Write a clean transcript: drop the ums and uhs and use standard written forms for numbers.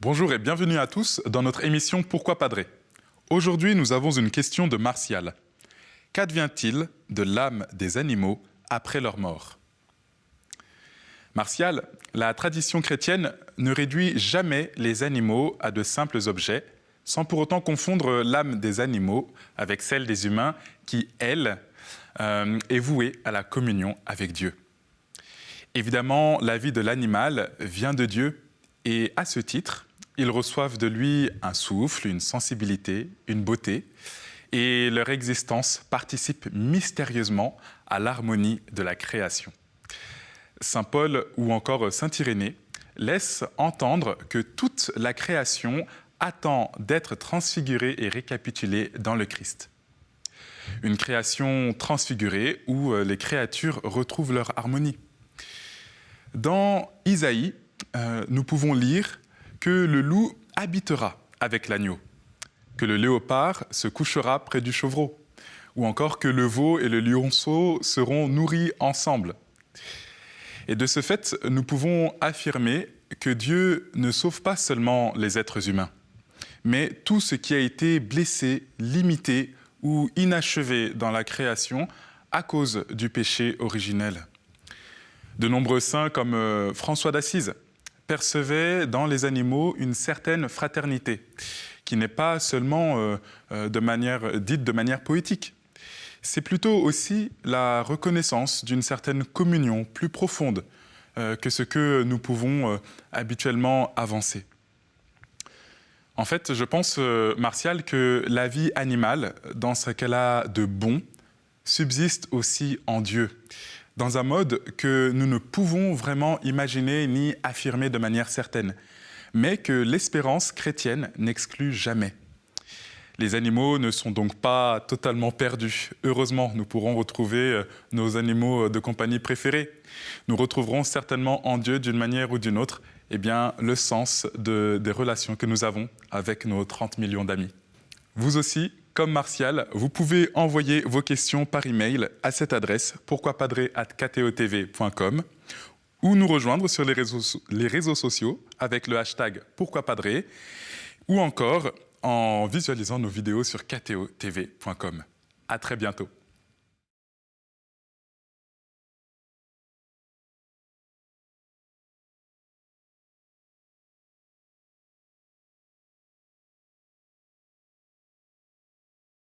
Bonjour et bienvenue à tous dans notre émission Pourquoi Padré. Aujourd'hui, nous avons une question de Martial. Qu'advient-il de l'âme des animaux après leur mort? Martial, la tradition chrétienne ne réduit jamais les animaux à de simples objets, sans pour autant confondre l'âme des animaux avec celle des humains qui, elle, est vouée à la communion avec Dieu. Évidemment, la vie de l'animal vient de Dieu et à ce titre, ils reçoivent de lui un souffle, une sensibilité, une beauté, et leur existence participe mystérieusement à l'harmonie de la création. Saint Paul ou encore Saint Irénée laissent entendre que toute la création attend d'être transfigurée et récapitulée dans le Christ. Une création transfigurée où les créatures retrouvent leur harmonie. Dans Isaïe, nous pouvons lire que le loup habitera avec l'agneau, que le léopard se couchera près du chevreau, ou encore que le veau et le lionceau seront nourris ensemble. Et de ce fait, nous pouvons affirmer que Dieu ne sauve pas seulement les êtres humains, mais tout ce qui a été blessé, limité ou inachevé dans la création à cause du péché originel. De nombreux saints comme François d'Assise percevaient dans les animaux une certaine fraternité, qui n'est pas seulement dite de manière poétique. C'est plutôt aussi la reconnaissance d'une certaine communion plus profonde que ce que nous pouvons habituellement avancer. En fait, je pense, Martial, que la vie animale, dans ce qu'elle a de bon, subsiste aussi en Dieu, dans un mode que nous ne pouvons vraiment imaginer ni affirmer de manière certaine, mais que l'espérance chrétienne n'exclut jamais. Les animaux ne sont donc pas totalement perdus. Heureusement, nous pourrons retrouver nos animaux de compagnie préférés. Nous retrouverons certainement en Dieu, d'une manière ou d'une autre, le sens des relations que nous avons avec nos 30 millions d'amis. Vous aussi, comme Martial, vous pouvez envoyer vos questions par email à cette adresse pourquoipadré@ktotv.com ou nous rejoindre sur les réseaux sociaux avec le hashtag pourquoipadré ou encore en visualisant nos vidéos sur ktotv.com. À très bientôt.